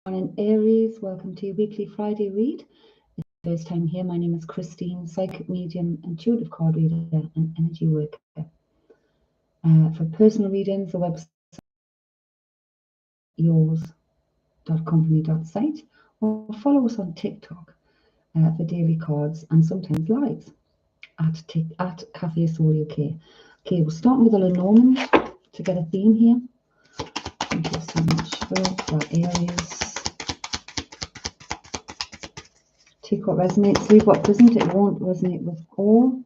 Morning, Aries. Welcome to your weekly Friday read. It's the first time here. My name is Christine, psychic medium, intuitive card reader, and energy worker. For personal readings, the website yours.company.site, or follow us on TikTok for daily cards and sometimes lives at Cafe Soul UK. Okay, we're starting with a Lenormand to get a theme here. Thank you so much for Aries. Take what resonates, leave what doesn't. It won't resonate with all.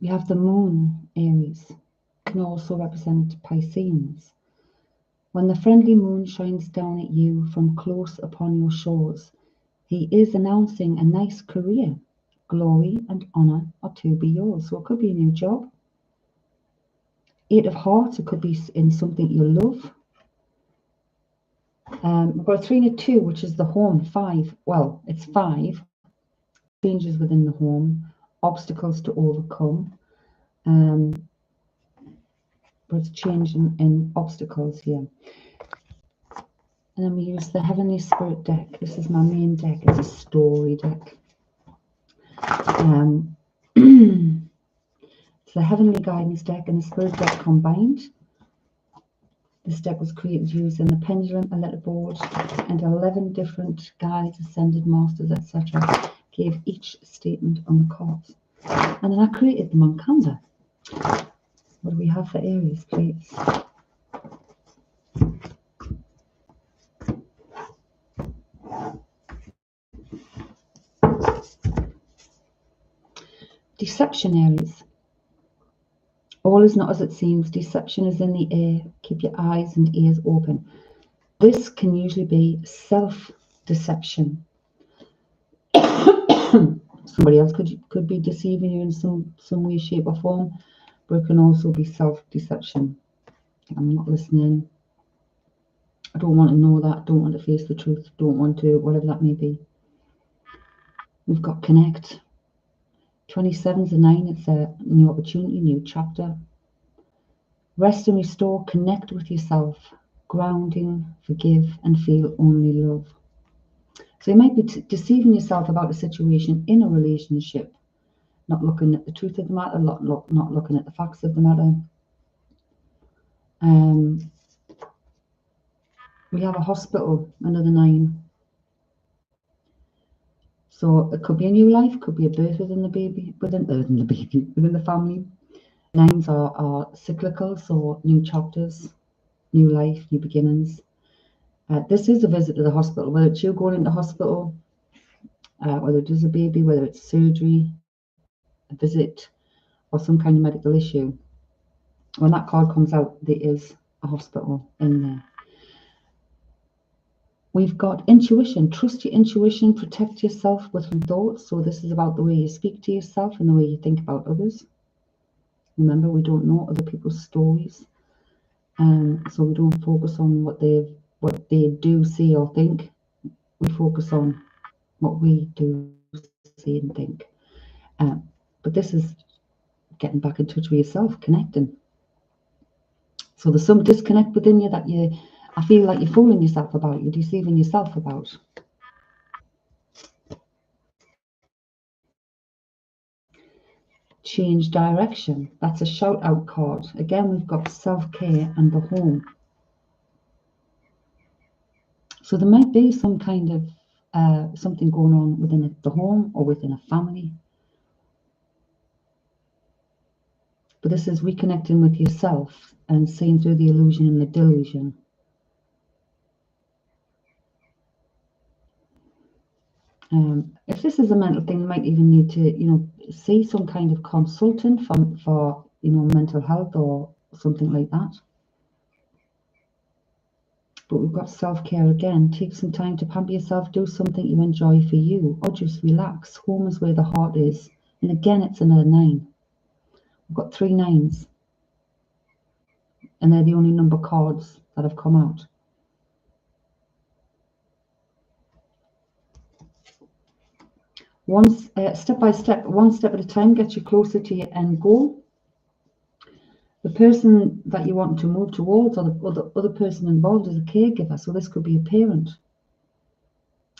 We have the moon, Aries. It can also represent Pisceans. When the friendly moon shines down at you from close upon your shores, he is announcing a nice career. Glory and honour are to be yours. So it could be a new job. 8 of Hearts, it could be in something you love. We've got a 3 and a 2, which is the home. 5. Well, it's 5. Changes within the home. Obstacles to overcome. But it's changing in obstacles here. And then we use the Heavenly Spirit deck. This is my main deck. It's a story deck. It's the Heavenly Guidance deck and the Spirit deck combined. This deck was created using the pendulum, a letterboard, and 11 different guides, ascended masters, etc. Gave each statement on the cards. And then I created them on Canva. What do we have for Aries, please? Deception, Aries. All is not as it seems. Deception is in the air. Keep your eyes and ears open. This can usually be self-deception. Somebody else could be deceiving you in some way, shape or form, but it can also be self-deception. I'm not listening. I don't want to know that. Don't want to face the truth. Don't want to, whatever that may be. We've got connect. 27 is a 9. It's a new opportunity, new chapter. Rest and restore. Connect with yourself. Grounding, forgive, and feel only love. So you might be deceiving yourself about a situation in a relationship, not looking at the truth of the matter, not looking at the facts of the matter. We have a hospital, another 9. So it could be a new life, could be a birth within the family. 9s are cyclical, so new chapters, new life, new beginnings. This is a visit to the hospital, whether it's you going into hospital, whether it is a baby, whether it's surgery, a visit, or some kind of medical issue. When that card comes out, there is a hospital in there. We've got intuition. Trust your intuition. Protect yourself with your thoughts. So this is about the way you speak to yourself and the way you think about others. Remember, we don't know other people's stories, so we don't focus on what they do, say, or think. We focus on what we do, say, and think. But this is getting back in touch with yourself, connecting. So there's some disconnect within you that I feel like you're fooling yourself about, you're deceiving yourself about. Change direction. That's a shout out card. Again, we've got self-care and the home. So there might be some kind of something going on within the home or within a family. But this is reconnecting with yourself and seeing through the illusion and the delusion. If this is a mental thing, you might even need to, see some kind of consultant for mental health or something like that. But we've got self-care again. Take some time to pamper yourself, do something you enjoy for you, or just relax. Home is where the heart is. And again, it's another 9. We've got 3 9s. And they're the only number cards that have come out. Step by step, one step at a time, gets you closer to your end goal. The person that you want to move towards, or the other person involved, is a caregiver. So this could be a parent,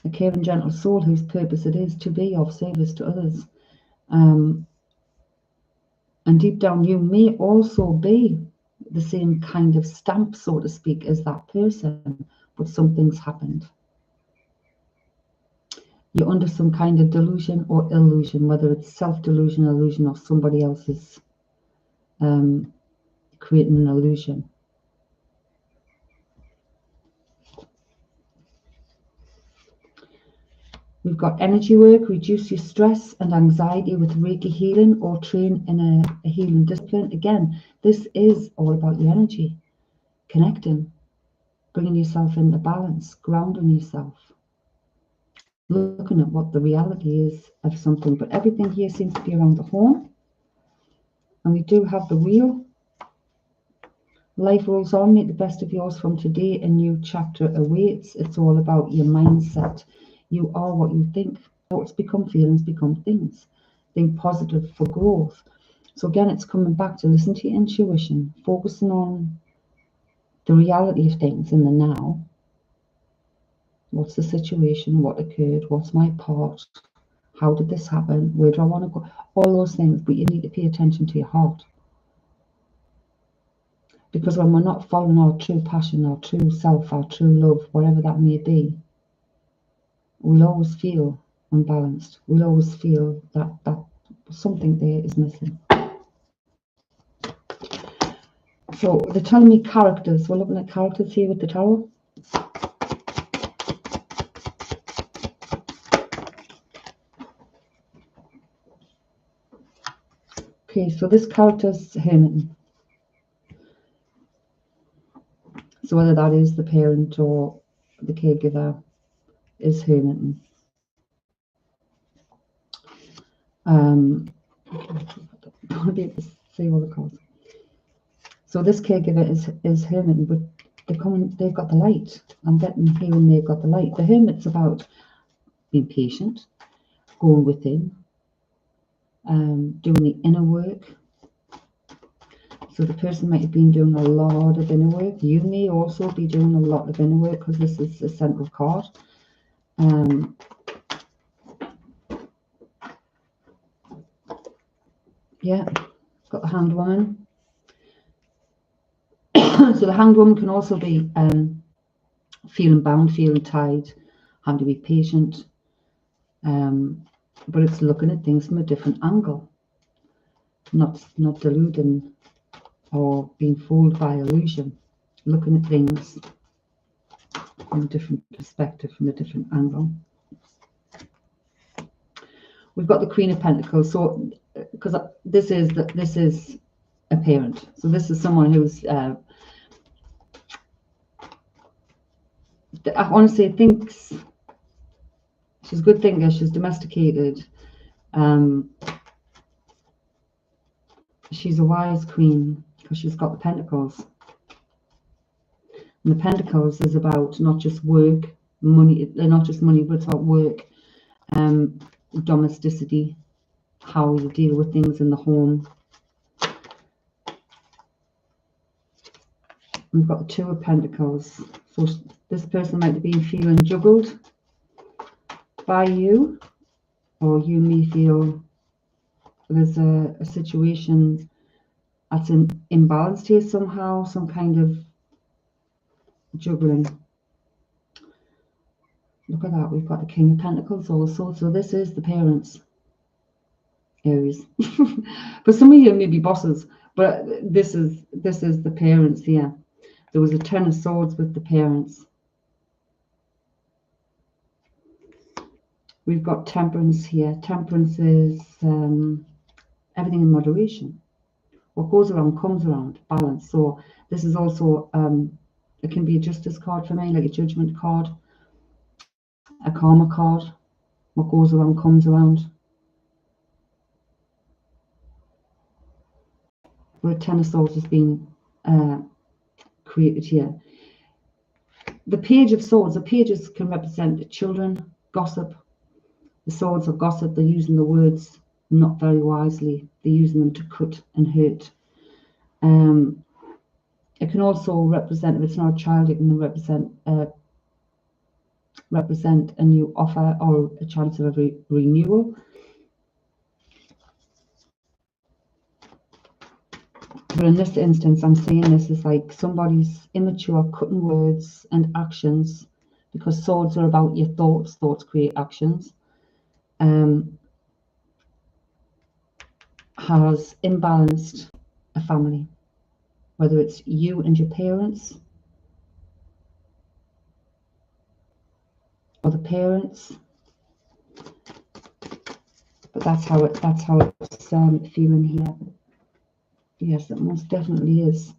a caring, gentle soul whose purpose it is to be of service to others. And deep down, you may also be the same kind of stamp, so to speak, as that person, but something's happened. You're under some kind of delusion or illusion, whether it's self-delusion, illusion, or somebody else's creating an illusion. We've got energy work, reduce your stress and anxiety with Reiki healing, or train in a healing discipline. Again, this is all about your energy, connecting, bringing yourself into balance, grounding yourself, looking at what the reality is of something. But everything here seems to be around the home. And we do have the wheel. Life rolls on, make the best of yours from today. A new chapter awaits. It's all about your mindset. You are what you think. Thoughts become feelings, become things. Think positive for growth. So again, it's coming back to listen to your intuition, focusing on the reality of things in the now. What's the situation? What occurred? What's my part? How did this happen? Where do I want to go? All those things, but you need to pay attention to your heart. Because when we're not following our true passion, our true self, our true love, whatever that may be, we'll always feel unbalanced. We'll always feel that something there is missing. So they're telling me characters. We're looking at characters here with the tarot. Okay, so this character's hermit. So whether that is the parent or the caregiver is hermit. I'll be able to see all the cards. So this caregiver is hermit, but they've got the light. I'm getting here and they've got the light. The hermit's about being patient, going within, doing the inner work. So the person might have been doing a lot of inner work. You may also be doing a lot of inner work, because this is a central card. Yeah, got the Hanged Woman. So the Hanged Woman can also be feeling bound, feeling tied, having to be patient. But it's looking at things from a different angle, not deluding or being fooled by illusion, looking at things from a different perspective, from a different angle. We've got the Queen of Pentacles. So because this is a parent, so this is someone who's I want to say thinks she's a good thinker, she's domesticated, she's a wise queen because she's got the pentacles. And the pentacles is about not just work, money, not just money, but it's about work, domesticity, how you deal with things in the home. We've got the Two of Pentacles. So this person might have been feeling juggled by you, or you may feel there's a situation that's imbalanced here somehow, some kind of juggling. Look at that, we've got the King of Pentacles also. So this is the parents, Aries. For some of you may be bosses, but this is the parents here. There was a Ten of Swords with the parents. We've got Temperance here. Temperance is everything in moderation. What goes around comes around, balance. So this is also, it can be a justice card for me, like a judgment card, a karma card. What goes around comes around. Where a Ten of Swords has been created here. The Page of Swords, the pages can represent children, gossip. The swords are gossip. They're using the words not very wisely. They're using them to cut and hurt. It can also represent, if it's not a child, it can represent a new offer or a chance of a renewal. But in this instance, I'm seeing this as like somebody's immature, cutting words and actions, because swords are about your thoughts. Thoughts create actions. Has imbalanced a family, whether it's you and your parents, or the parents. But that's how it's feeling here. Yes, it most definitely is.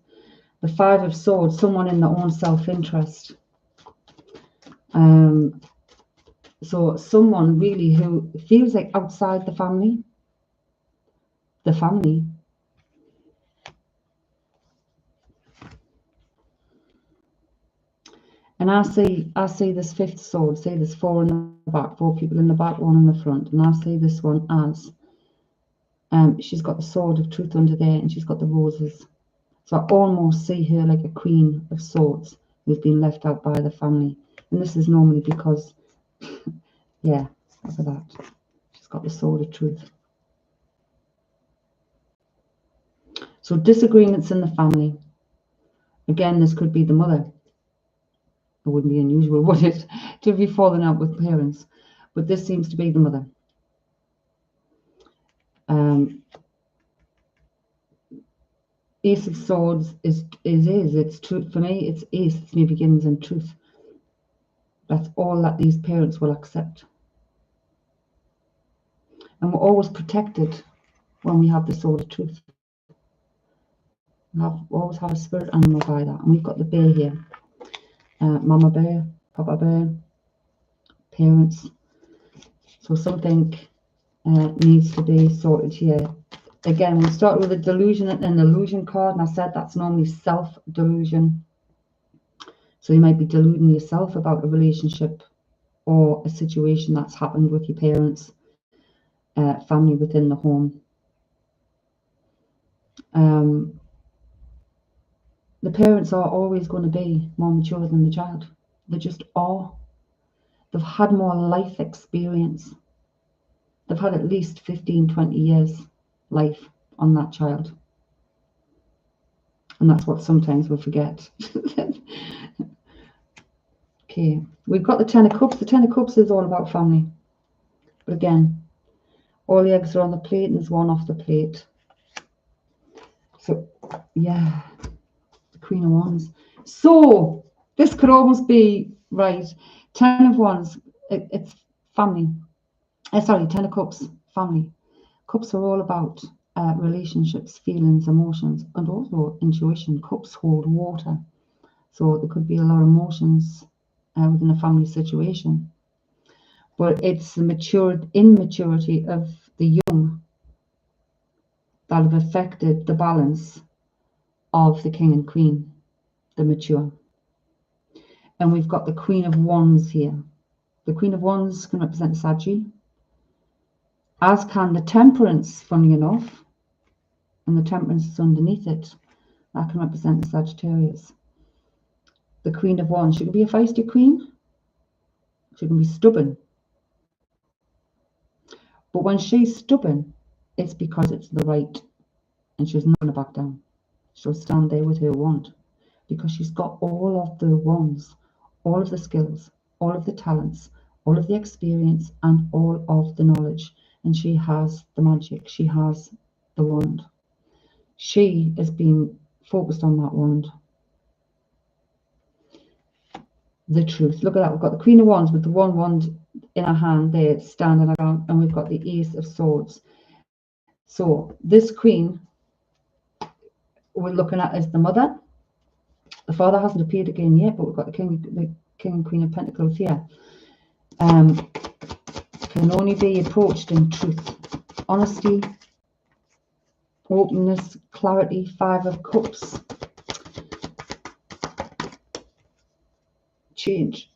The Five of Swords, someone in their own self-interest. So someone really who feels like outside the family. And I see this fifth sword. See, there's four in the back, four people in the back, one in the front, and I see this one as she's got the sword of truth under there, and she's got the roses. So I almost see her like a queen of swords who's been left out by the family. And this is normally because, yeah, look at that. She's got the sword of truth. So disagreements in the family. Again, this could be the mother. It wouldn't be unusual, would it, to be falling out with parents? But this seems to be the mother. Ace of Swords it's truth for me. It's ace. It's new beginnings and truth. That's all that these parents will accept. And we're always protected when we have the sword of truth. We always have a spirit animal by that. And we've got the bear here. Mama bear, Papa bear, parents. So something needs to be sorted here. Again, we start with a delusion and an illusion card, and I said that's normally self-delusion. So you might be deluding yourself about a relationship or a situation that's happened with your parents, family within the home. The parents are always going to be more mature than the child. They just are. They've had more life experience. They've had at least 15, 20 years life on that child. And that's what sometimes we forget. Okay, we've got the Ten of Cups. The Ten of Cups is all about family. But again, all the eggs are on the plate and there's one off the plate. So, yeah, the Queen of Wands. So, this could almost be, right, Ten of Wands, it's family. Sorry, Ten of Cups, family. Cups are all about relationships, feelings, emotions, and also intuition. Cups hold water. So there could be a lot of emotions within a family situation. But it's the immaturity of the young that have affected the balance of the King and Queen, the mature. And we've got the Queen of Wands here. The Queen of Wands can represent Sagittarius, as can the Temperance, funnily enough. And the Temperance is underneath it. That can represent the Sagittarius. The Queen of Wands, she can be a feisty queen. She can be stubborn. But when she's stubborn, it's because it's the right. And she's not going to back down. She'll stand there with her wand. Because she's got all of the wands, all of the skills, all of the talents, all of the experience, and all of the knowledge. And she has the magic. She has the wand. She has been focused on that wand. The truth. Look at that. We've got the Queen of Wands with the one wand in her hand there, standing around, and we've got the Ace of Swords. So this queen we're looking at as the mother. The father hasn't appeared again yet, but we've got the King and Queen of Pentacles here. Can only be approached in truth, honesty, openness, clarity. Five of Cups. Change.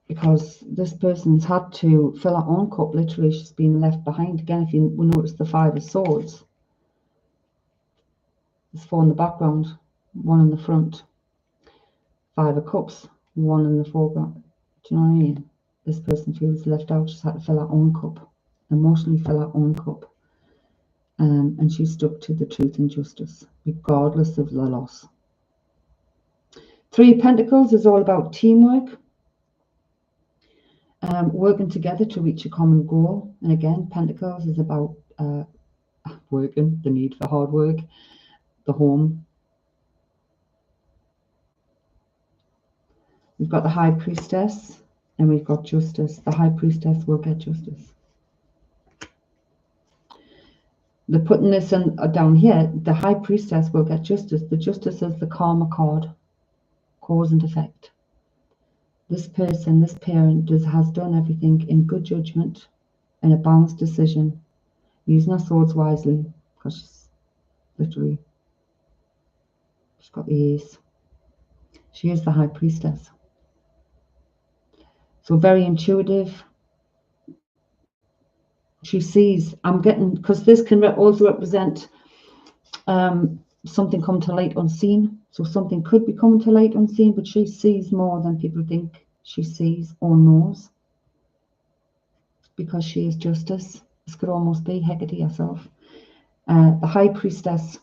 Because this person's had to fill her own cup. Literally, she's been left behind. Again, if you will notice the Five of Swords. There's 4 in the background, 1 in the front. 5 of Cups, 1 in the foreground. Do you know what I mean? This person feels left out. She's had to fill her own cup, emotionally fill her own cup. And she stuck to the truth and justice, regardless of the loss. 3 of Pentacles is all about teamwork, working together to reach a common goal. And again, Pentacles is about working, the need for hard work, the home. We've got the High Priestess, and we've got Justice. The High Priestess will get justice. They're putting this down here. The High Priestess will get justice. The Justice is the karma card, cause and effect. This person, this parent has done everything in good judgment, in a balanced decision, using her swords wisely, because she's literally, she's got the ace. She is the High Priestess. So very intuitive. She sees, I'm getting, because this can also represent something come to light unseen. So something could be coming to light unseen, but she sees more than people think she sees or knows, because she is justice. This could almost be Hecate herself. The High Priestess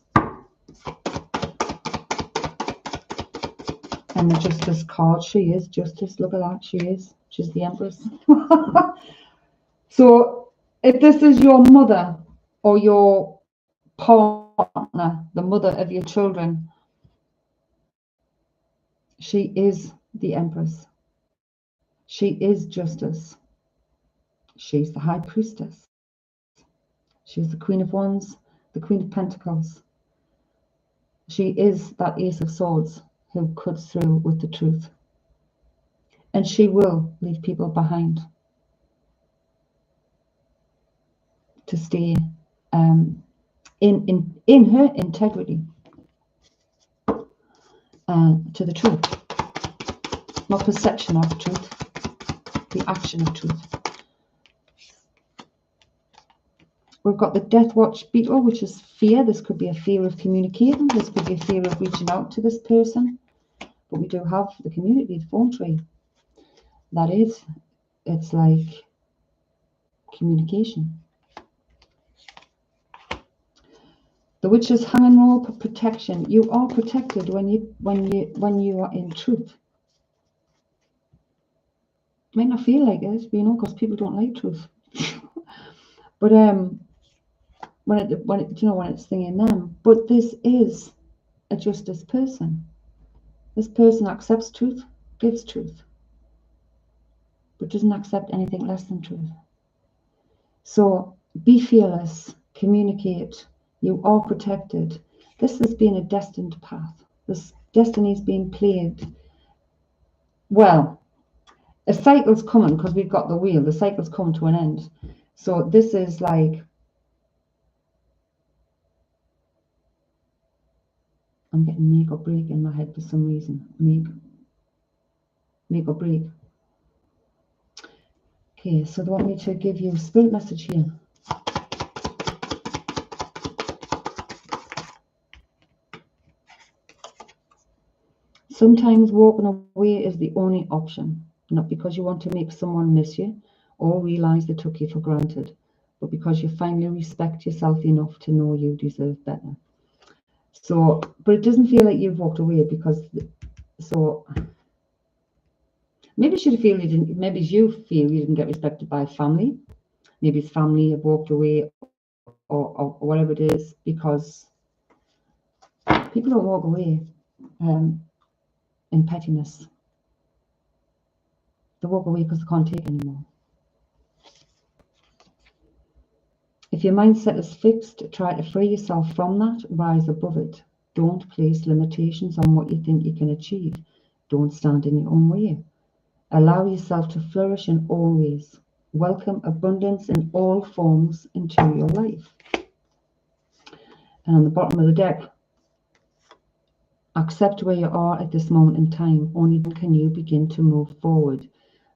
and the Justice card. She is justice. Look at that. She is. She's the Empress. So if this is your mother or your partner, the mother of your children, she is the Empress. She is justice. She's the High Priestess. She's the Queen of Wands, the Queen of Pentacles. She is that Ace of Swords who cuts through with the truth. And she will leave people behind to stay in her integrity to the truth. Not perception of truth, the action of truth. We've got the Death Watch Beetle, which is fear. This could be a fear of communicating. This could be a fear of reaching out to this person. But we do have the community, the phone tree. That is, it's like communication. The Witch's Hanging Rope, protection. You are protected when you are in truth. Might not feel like it, you know, because people don't like truth. But when it's thinking them. But this is a justice person. This person accepts truth, gives truth, but doesn't accept anything less than truth. So be fearless, communicate. You are protected. This has been a destined path. This destiny is being played. Well, a cycle's coming, because we've got the wheel. The cycle's come to an end. So this is like, I'm getting make or break in my head for some reason. Make or break. Okay, so they want me to give you a spirit message here. Sometimes walking away is the only option, not because you want to make someone miss you or realize they took you for granted, but because you finally respect yourself enough to know you deserve better. So, but it doesn't feel like you've walked away, because, so maybe you feel you didn't, maybe you feel you didn't get respected by family. Maybe it's family have walked away, or whatever it is, because people don't walk away in pettiness. They walk away because they can't take anymore. If your mindset is fixed, try to free yourself from that, rise above it. Don't place limitations on what you think you can achieve. Don't stand in your own way. Allow yourself to flourish in all ways. Welcome abundance in all forms into your life. And on the bottom of the deck, accept where you are at this moment in time. Only then can you begin to move forward.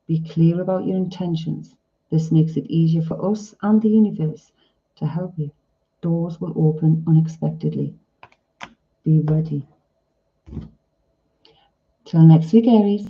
Be clear about your intentions. This makes it easier for us and the universe to help you. Doors will open unexpectedly. be ready. Till next week, Aries.